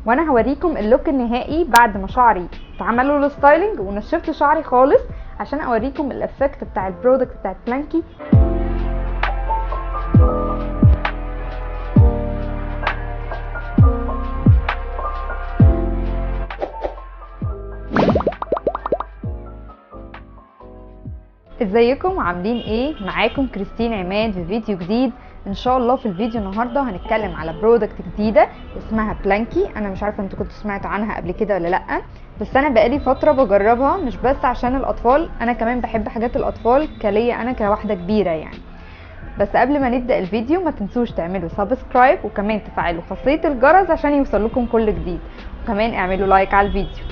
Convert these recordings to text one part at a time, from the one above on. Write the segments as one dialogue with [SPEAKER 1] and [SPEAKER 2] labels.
[SPEAKER 1] وانا هوريكم اللوك النهائي بعد ما شعري اتعمل له الستايلنج ونشفت شعري خالص، عشان اوريكم الافكت بتاع البرودكت بتاع بلانكي. ازيكم عاملين ايه؟ معاكم كريستين عماد في فيديو جديد. ان شاء الله في الفيديو النهارده هنتكلم على برودكت جديده اسمها بلانكي. انا مش عارفه انتوا كنتوا سمعتوا عنها قبل كده ولا لا، بس انا بقالي فتره بجربها، مش بس عشان الاطفال، انا كمان بحب حاجات الاطفال كليا انا كواحده كبيره يعني. بس قبل ما نبدا الفيديو ما تنسوش تعملوا سبسكرايب وكمان تفعلوا خاصيه الجرس عشان يوصل لكم كل جديد، وكمان اعملوا لايك على الفيديو.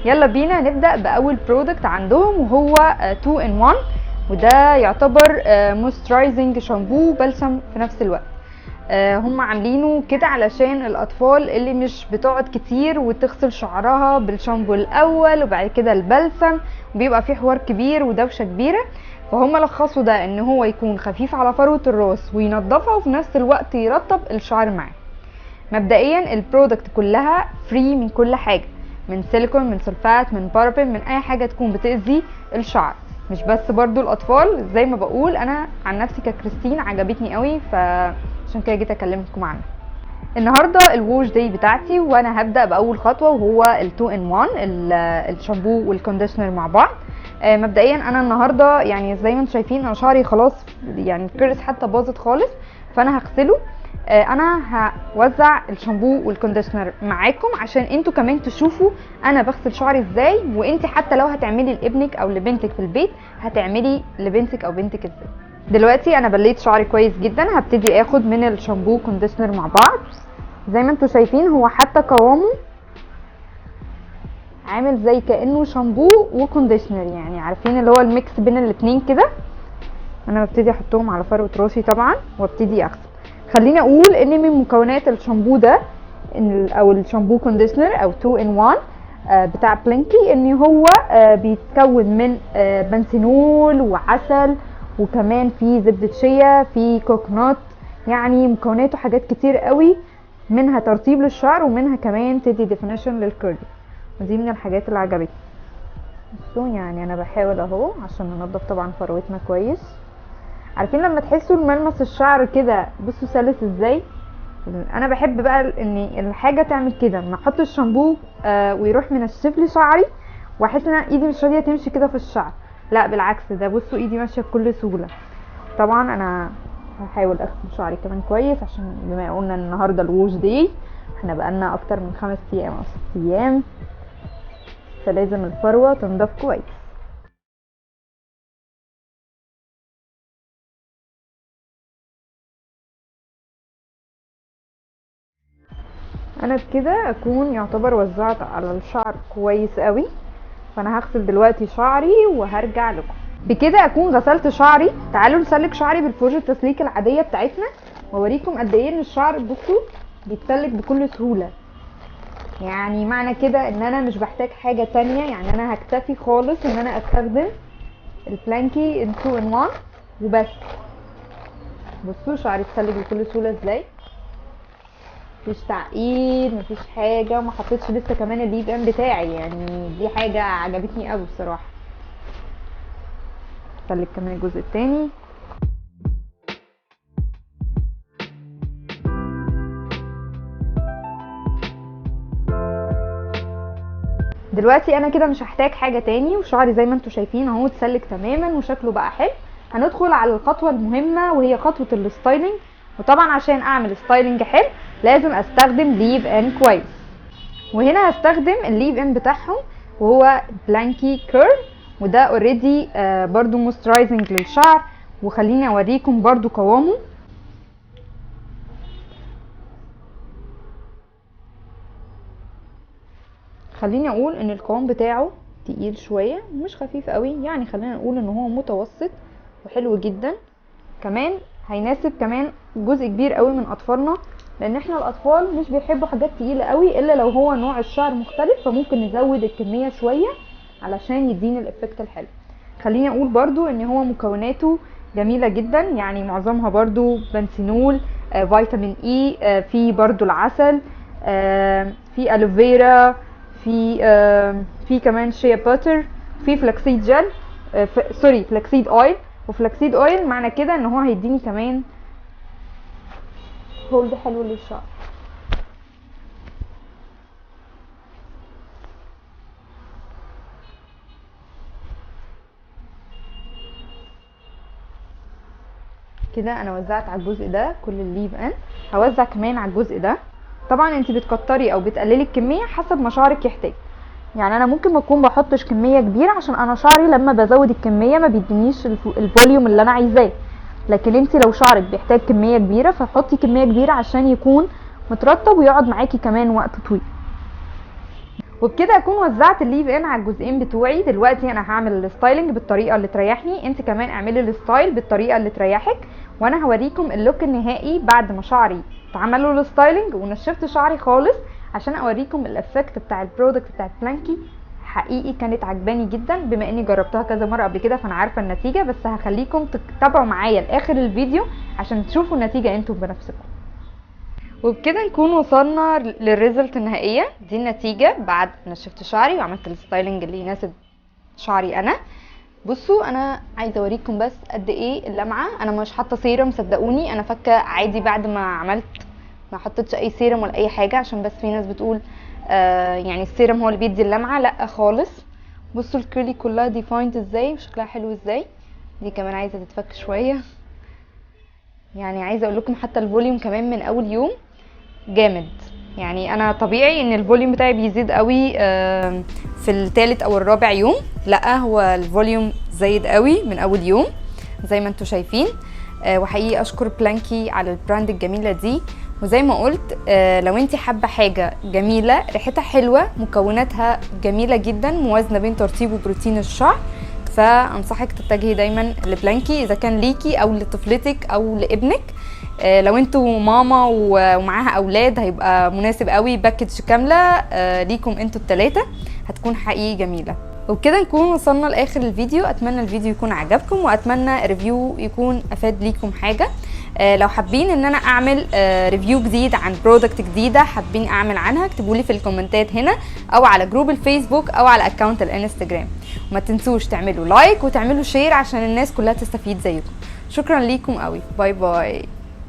[SPEAKER 1] يلا بينا نبدأ بأول برودكت عندهم، وهو 2 in 1، وده يعتبر مويسترايزنج شامبو بلسم في نفس الوقت. هم عاملينه كده علشان الأطفال اللي مش بتقعد كتير وتغسل شعرها بالشامبو الأول وبعد كده البلسم، وبيبقى فيه حوار كبير ودوشة كبيرة. فهم لخصوا ده ان هو يكون خفيف على فروة الراس وينضفها وفي نفس الوقت يرطب الشعر معاه. مبدئيا البرودكت كلها فري من كل حاجة، من سيليكون، من سلفات، من بارابين، من اي حاجة تكون بتأذي الشعر. مش بس برضو الاطفال، زي ما بقول انا عن نفسي ككريستين عجبتني قوي، فعشان كده جيت اكلمكم عنها. النهارده الووش داي بتاعتي، وانا هبدا باول خطوه وهو ال2 in 1 الشامبو والكونديشنر مع بعض. مبدئيا انا النهارده يعني زي ما انتم شايفين انا شعري خلاص يعني الكيرس حتى باظت خالص، فانا هغسله. انا هوزع الشامبو والكونديشنر معاكم عشان انتوا كمان تشوفوا انا بغسل شعري ازاي، وانتي حتى لو هتعملي لابنك او لبنتك في البيت هتعملي لبنتك او بنتك ازاي. دلوقتي انا بليت شعري كويس جدا، هبتدي اخد من الشامبو كونديشنر مع بعض. زي ما انتوا شايفين هو حتى قوامه عامل زي كانه شامبو وكونديشنر، يعني عارفين اللي هو الميكس بين الاتنين كده. انا ببتدي احطهم على فروة راسي طبعا وابتدي اغسل. خليني اقول ان من مكونات الشامبو ده او الشامبو كونديشنر او 2 in 1 بتاع بلانكي، ان هو بيتكون من بنسينول وعسل، وكمان في زبدة شيا، في كوكونات، يعني مكوناته حاجات كتير قوي، منها ترطيب للشعر ومنها كمان تدي ديفينيشن للكيرلي. ودي من الحاجات اللي عجبتني. بصوا يعني انا بحاول اهو عشان ننضف طبعا فروتنا كويس. عارفين لما تحسوا الملمس الشعر كده بصوا سلس ازاي؟ انا بحب بقى ان الحاجه تعمل كده، ما احط الشامبو ويروح منشف لي شعري واحس ان ايدي مش راضيه تمشي كده في الشعر. لا بالعكس، ده بصوا ايدي ماشيه بكل سهوله. طبعا انا هحاول اغسل شعري كمان كويس عشان بما قلنا النهارده الووش دي، احنا بقالنا اكتر من 5 ايام او 6 ايام، فلازم الفروه تنضف كويس. انا بكده اكون يعتبر وزعت على الشعر كويس قوي، فانا هغسل دلوقتي شعري وهرجع لكم. بكده اكون غسلت شعري. تعالوا نسلك شعري بالفرشه التسليك العاديه بتاعتنا واوريكم قد ايه ان الشعر بصوا بيتسلك بكل سهوله. يعني معنى كده ان انا مش بحتاج حاجه تانية، يعني انا هكتفي خالص ان انا استخدم البلانكي 2 in 1 وبس. بصوا شعري اتسلك بكل سهوله ازاي، مفيش تعقيد مفيش حاجه، وما حطيتش لسه كمان الليد ان بتاعي، يعني دي حاجه عجبتني قوي بصراحه. سلك كمان الجزء التاني. دلوقتي انا كده مش هحتاج حاجه تاني، وشعري زي ما انتم شايفين اهو اتسلك تماما وشكله بقى حلو. هندخل على الخطوه المهمه وهي خطوه الستايلنج. وطبعا عشان اعمل ستايلنج حلو لازم استخدم ليف ان كويس، وهنا هستخدم الليف ان بتاعهم وهو بلانكي كيرل، وده اوريدي برضو مويسترايزنج للشعر. وخليني اوريكم برضو قوامه. خليني اقول ان القوام بتاعه تقيل شويه مش خفيف قوي، يعني خلينا نقول ان هو متوسط وحلو جدا. كمان هيناسب كمان جزء كبير قوي من اطفالنا، لان احنا الاطفال مش بيحبوا حاجات تقيله قوي الا لو هو نوع الشعر مختلف، فممكن نزود الكميه شويه علشان يدينا الافكت الحلو. خليني اقول برضو ان هو مكوناته جميله جدا، يعني معظمها برضو بنسينول، فيتامين اي، في برضو العسل، في الوفيرا، في كمان شيا باتر، في فلاكسيد جل، سوري فلاكسيد اويل. وفلاكسيد اويل معنى كده ان هو هيديني كمان هولد حلو للشعر. كده انا وزعت على الجزء ده كل الليف ان، هوزع كمان على الجزء ده. طبعا انت بتكتري او بتقللي الكميه حسب ما شعرك يحتاج. يعني انا ممكن ما اكون بحطش كميه كبيره عشان انا شعري لما بزود الكميه ما بيدينيش الفوليوم اللي انا عايزاه، لكن انت لو شعرك بيحتاج كميه كبيره فحطي كميه كبيره عشان يكون مترطب ويقعد معاكي كمان وقت طويل. وبكده اكون وزعت الليف ان على الجزئين بتوعي. دلوقتي انا هعمل الستايلنج بالطريقه اللي تريحني، انت كمان اعملي الستايل بالطريقه اللي تريحك، وانا هوريكم اللوك النهائي بعد ما شعري اتعمل له الستايلنج ونشفت شعري خالص، عشان اوريكم الافكت بتاع البرودكت بتاع بلانكي. حقيقي كانت عجباني جدا، بما اني جربتها كذا مره قبل كده فانا عارفه النتيجه، بس هخليكم تتابعوا معايا لاخر الفيديو عشان تشوفوا النتيجه انتم بنفسكم. وبكده نكون وصلنا للريزلت النهائيه. دي النتيجه بعد ما شفت شعري وعملت الستايلنج اللي يناسب شعري انا. بصوا انا عايزه اوريكم بس قد ايه اللمعه. انا مش حاطه سيرم صدقوني، انا فكه عادي بعد ما عملت، ما حطيتش اي سيرم ولا اي حاجه، عشان بس في ناس بتقول يعني السيرم هو اللي بيدي اللمعه. لا خالص. بصوا الكيرلي كلها ديفايند ازاي وشكلها حلو ازاي. دي كمان عايزه تتفك شويه. يعني عايزه اقول لكم حتى الفوليوم كمان من اول يوم جامد. يعني انا طبيعي ان الفوليوم بتاعي بيزيد قوي في الثالث او الرابع يوم، لا هو الفوليوم زايد قوي من اول يوم زي ما انتم شايفين. وحقيقي اشكر بلانكي على البراند الجميله دي. وزي ما قلت لو انت حابه حاجه جميله ريحتها حلوه مكوناتها جميله جدا موازنه بين ترطيب وبروتين الشعر، فانصحك تتجهي دايما لبلانكي اذا كان ليكي او لطفلتك او لابنك. لو انتوا ماما ومعاها اولاد هيبقى مناسب قوي، باكج كامله ليكم انتوا الثلاثه هتكون حقيقي جميله. وبكده نكون وصلنا لاخر الفيديو. اتمنى الفيديو يكون عجبكم واتمنى ريفيو يكون افاد ليكم حاجه. لو حابين ان انا اعمل ريفيو جديد عن برودكت جديده حابين اعمل عنها اكتبوا لي في الكومنتات هنا او على جروب الفيسبوك او على اكونت الانستجرام. وما تنسوش تعملوا لايك وتعملوا شير عشان الناس كلها تستفيد زيكم. شكرا ليكم قوي. باي باي.